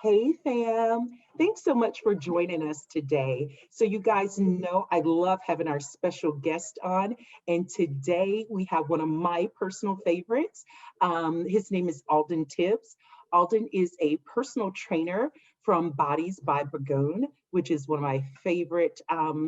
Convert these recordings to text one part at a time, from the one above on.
Hey fam, thanks so much for joining us today. So you guys know I love having our special guest on, and today we have one of my personal favorites. His name is Alden Tibbs. Alden is a personal trainer from Bodies by Burgoon, which is one of my favorite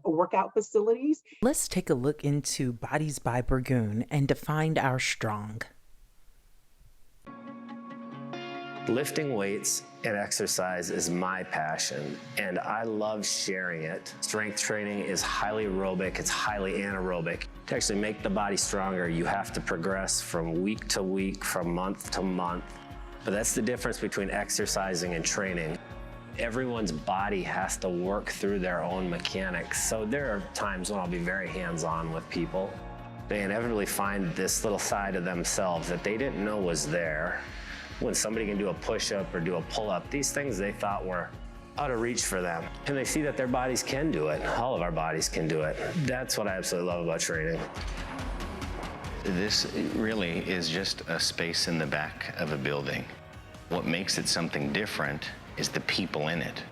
workout facilities. Let's take a look into Bodies by Burgoon and define our strong. Lifting weights and exercise is my passion, and I love sharing it. Strength training is highly aerobic, it's highly anaerobic. To actually make the body stronger, you have to progress from week to week, from month to month. But that's the difference between exercising and training. Everyone's body has to work through their own mechanics. So there are times when I'll be very hands-on with people. They inevitably find this little side of themselves that they didn't know was there. When somebody can do a push-up or do a pull-up, these things they thought were out of reach for them. And they see that their bodies can do it. All of our bodies can do it. That's what I absolutely love about training. This really is just a space in the back of a building. What makes it something different is the people in it.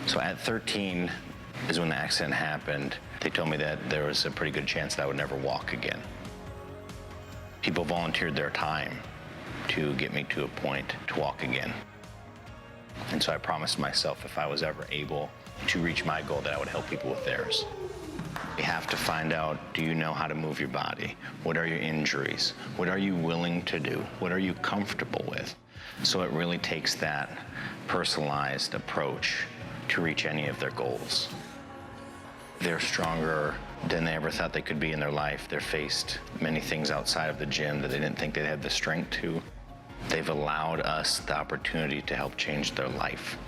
So at 13 is when the accident happened. They told me that there was a pretty good chance that I would never walk again. People volunteered their time to get me to a point to walk again. And so I promised myself if I was ever able to reach my goal that I would help people with theirs. You have to find out, do you know how to move your body? What are your injuries? What are you willing to do? What are you comfortable with? So it really takes that personalized approach to reach any of their goals. They're stronger than they ever thought they could be in their life. They're faced many things outside of the gym that they didn't think they'd have the strength to. They've allowed us the opportunity to help change their life.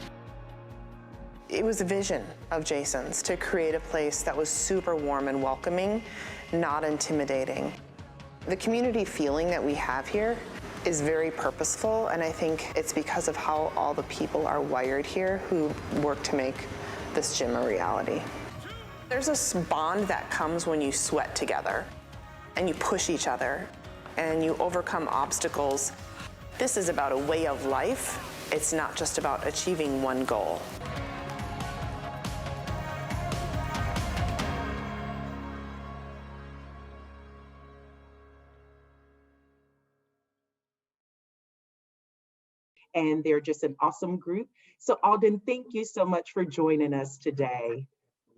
It was a vision of Jason's to create a place that was super warm and welcoming, not intimidating. The community feeling that we have here is very purposeful, and I think it's because of how all the people are wired here who work to make this gym a reality. There's this bond that comes when you sweat together and you push each other and you overcome obstacles. This is about a way of life. It's not just about achieving one goal. And they're just an awesome group. So Alden, thank you so much for joining us today.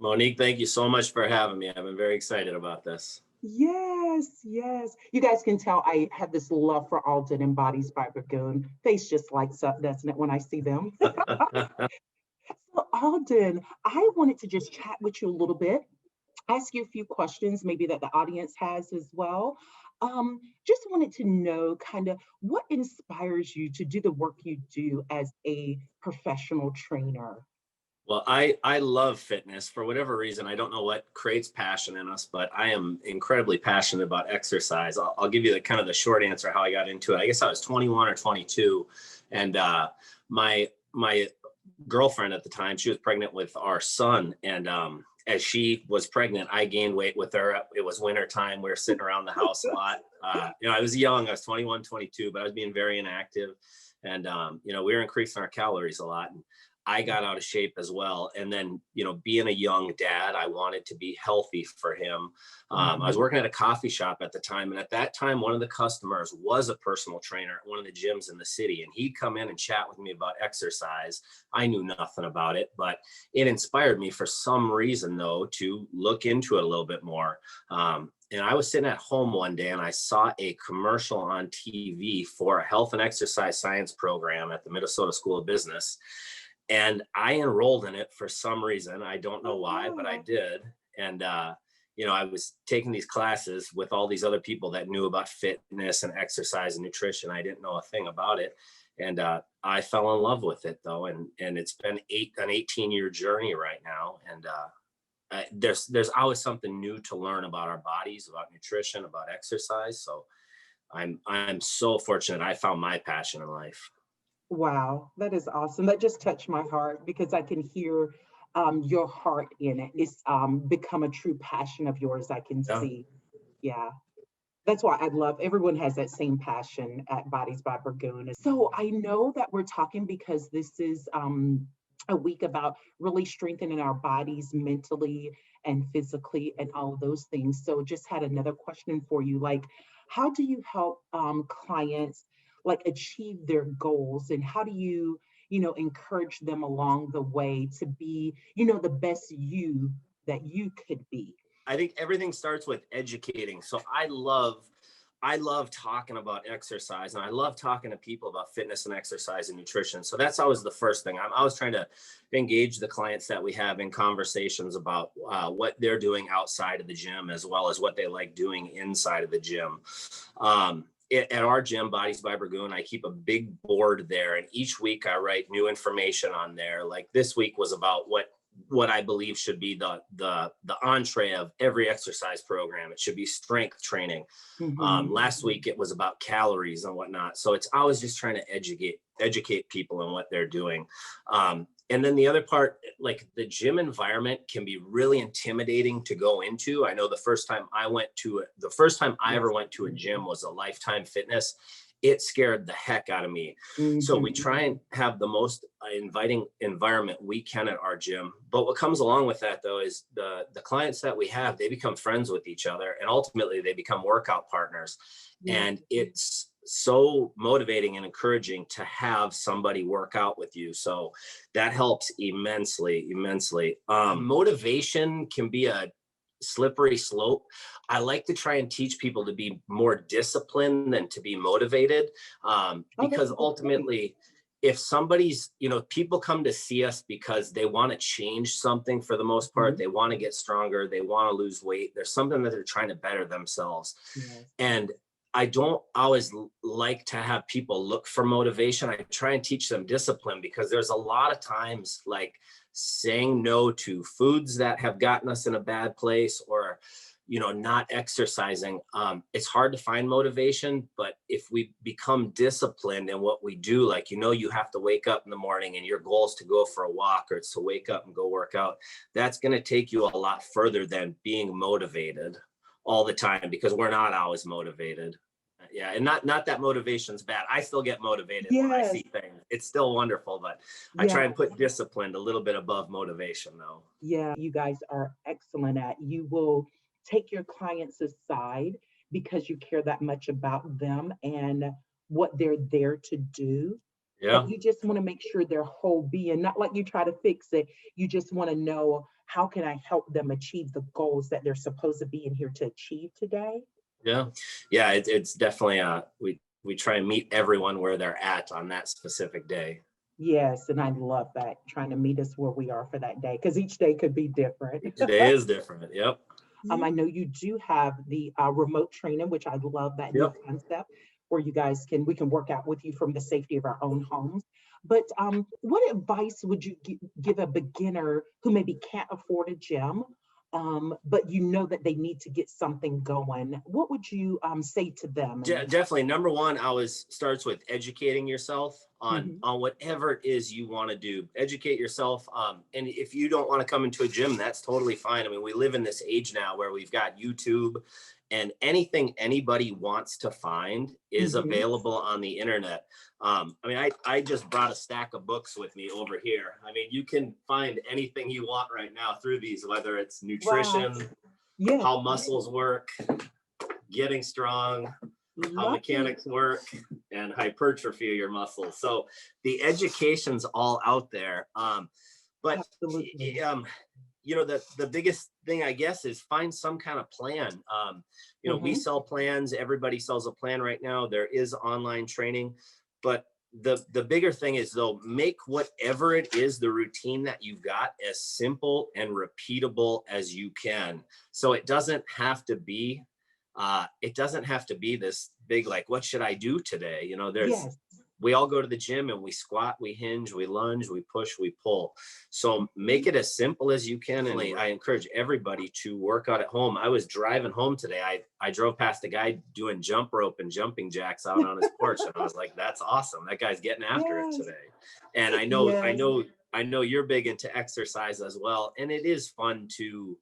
Monique, thank you so much for having me. I've been very excited about this. Yes, yes. You guys can tell I have this love for Aldon and Bodies by Burgoon. Face just lights up, doesn't it, when I see them? So Aldon, I wanted to just chat with you a little bit, ask you a few questions maybe that the audience has as well. Just wanted to know kind of what inspires you to do the work you do as a professional trainer? Well, I love fitness for whatever reason. I don't know what creates passion in us, but I am incredibly passionate about exercise. I'll give you the kind of the short answer how I got into it. I guess I was 21 or 22, and my girlfriend at the time, she was pregnant with our son, and as she was pregnant, I gained weight with her. It was winter time. We were sitting around the house a lot. I was young. I was 21, 22, but I was being very inactive, and we were increasing our calories a lot. And I got out of shape as well. And then, being a young dad, I wanted to be healthy for him. I was working at a coffee shop at the time. And at that time, one of the customers was a personal trainer at one of the gyms in the city. And he'd come in and chat with me about exercise. I knew nothing about it, but it inspired me for some reason, though, to look into it a little bit more. And I was sitting at home one day and I saw a commercial on TV for a health and exercise science program at the Minnesota School of Business. And I enrolled in it for some reason. I don't know why, but I did. And, I was taking these classes with all these other people that knew about fitness and exercise and nutrition. I didn't know a thing about it. And I fell in love with it, though. And it's been an 18-year journey right now. And there's always something new to learn about our bodies, about nutrition, about exercise. So I'm so fortunate I found my passion in life. Wow, that is awesome. That just touched my heart because I can hear your heart in it. It's become a true passion of yours, I can see. Yeah. That's why I love everyone has that same passion at Bodies by Burgoon. So I know that we're talking because this is a week about really strengthening our bodies mentally and physically and all of those things. So just had another question for you. Like, how do you help clients like achieve their goals, and how do you, encourage them along the way to be, the best you that you could be? I think everything starts with educating. So I love talking about exercise, and I love talking to people about fitness and exercise and nutrition. So that's always the first thing. I'm always trying to engage the clients that we have in conversations about what they're doing outside of the gym, as well as what they like doing inside of the gym. At our gym, Bodies by Burgoon, I keep a big board there, and each week I write new information on there. Like this week was about what I believe should be the entree of every exercise program. It should be strength training. Last week it was about calories and whatnot. So it's always just trying to educate people in what they're doing. And then the other part, like the gym environment can be really intimidating to go into. I know the first time I ever went to a gym was a Lifetime Fitness. It scared the heck out of me. So we try and have the most inviting environment we can at our gym. But what comes along with that, though, is the clients that we have, they become friends with each other, and ultimately they become workout partners. And it's so motivating and encouraging to have somebody work out with you. So that helps immensely. Motivation can be a slippery slope. I like to try and teach people to be more disciplined than to be motivated, because ultimately, if somebody's, people come to see us because they want to change something for the most part. They want to get stronger. They want to lose weight. There's something that they're trying to better themselves. And I don't always like to have people look for motivation. I try and teach them discipline, because there's a lot of times like saying no to foods that have gotten us in a bad place, or not exercising. It's hard to find motivation, but if we become disciplined in what we do, like, you have to wake up in the morning and your goal is to go for a walk, or it's to wake up and go work out. That's going to take you a lot further than being motivated all the time, because we're not always motivated. Yeah. And not that motivation's bad. I still get motivated when I see things. It's still wonderful, but I try and put discipline a little bit above motivation, though. Yeah, you guys are excellent at. You will take your clients aside because you care that much about them and what they're there to do. Yeah. And you just want to make sure their whole being, not like you try to fix it. You just want to know, how can I help them achieve the goals that they're supposed to be in here to achieve today? Yeah. It's definitely we try and meet everyone where they're at on that specific day. Yes, and I love that, trying to meet us where we are for that day, because each day could be different. Each day is different. Yep. I know you do have the remote training, which I love that new concept, where we can work out with you from the safety of our own homes. But what advice would you give a beginner who maybe can't afford a gym, but that they need to get something going? What would you say to them? Definitely. Number one, always starts with educating yourself on whatever it is you want to do. Educate yourself. And if you don't want to come into a gym, that's totally fine. I mean, we live in this age now where we've got YouTube, and anything anybody wants to find is available on the internet. I just brought a stack of books with me over here. I mean, you can find anything you want right now through these, whether it's nutrition, how muscles work, getting strong, how mechanics work, and hypertrophy of your muscles. So the education's all out there. But Absolutely. The biggest thing, I guess, is find some kind of plan. We sell plans. Everybody sells a plan right now. There is online training, but the bigger thing is, though, make whatever it is, the routine that you've got, as simple and repeatable as you can. So it doesn't have to be this big, like, what should I do today? We all go to the gym and we squat, we hinge, we lunge, we push, we pull. So make it as simple as you can. And I encourage everybody to work out at home. I was driving home today. I drove past a guy doing jump rope and jumping jacks out on his porch. And I was like, that's awesome. That guy's getting after it today. And I know you're big into exercise as well. And it is fun to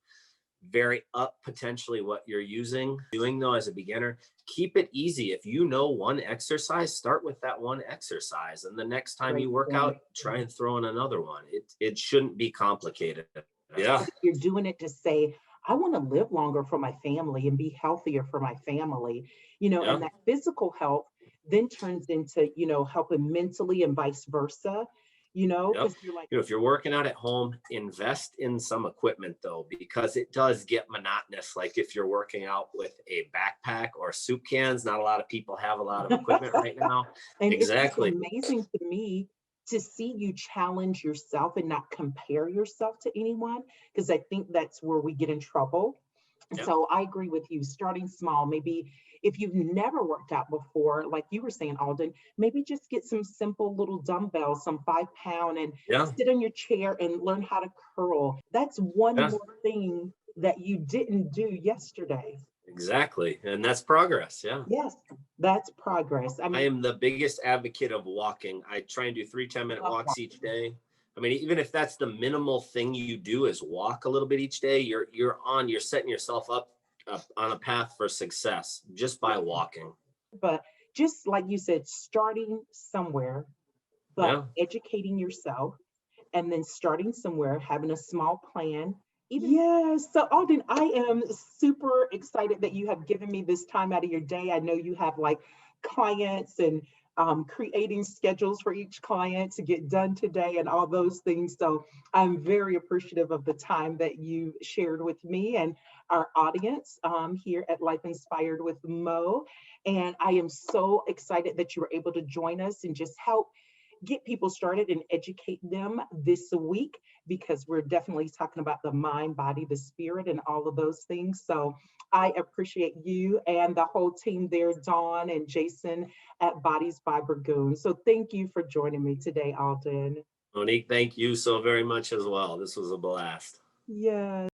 vary up potentially what you're doing though as a beginner. Keep it easy. If you know one exercise, start with that one exercise. And the next time you work out, try and throw in another one. It shouldn't be complicated. Yeah. You're doing it to say, I want to live longer for my family and be healthier for my family, Yeah. and that physical health then turns into, helping mentally and vice versa, Yep. because you're like, If you're working out at home, invest in some equipment though, because it does get monotonous. Like if you're working out with a backpack or soup cans, not a lot of people have a lot of equipment right now. and Exactly. it's amazing to me to see you challenge yourself and not compare yourself to anyone, because I think that's where we get in trouble. Yep. So I agree with you, starting small. Maybe if you've never worked out before, like you were saying, Alden, maybe just get some simple little dumbbells, some 5 pound, and Yeah. sit on your chair and learn how to curl. That's one Yeah. more thing that you didn't do yesterday. Exactly. And that's progress. Yeah. Yes, that's progress. I I mean, am the biggest advocate of walking. I try and do 3 10-minute love walks walking. each day. I mean, even if that's the minimal thing you do is walk a little bit each day, you're setting yourself up on a path for success just by walking. But just like you said, starting somewhere, but Yeah. educating yourself and then starting somewhere, having a small plan. Yes. So Alden, I am super excited that you have given me this time out of your day. I know you have like clients and creating schedules for each client to get done today and all those things. So I'm very appreciative of the time that you shared with me and our audience here at Life Inspired with Mo. And I am so excited that you were able to join us and just help get people started and educate them this week, because we're definitely talking about the mind, body, the spirit, and all of those things. So I appreciate you and the whole team there, Dawn and Jason at Bodies by Burgoon. So thank you for joining me today, Aldon. Monique, thank you so very much as well. This was a blast. Yes.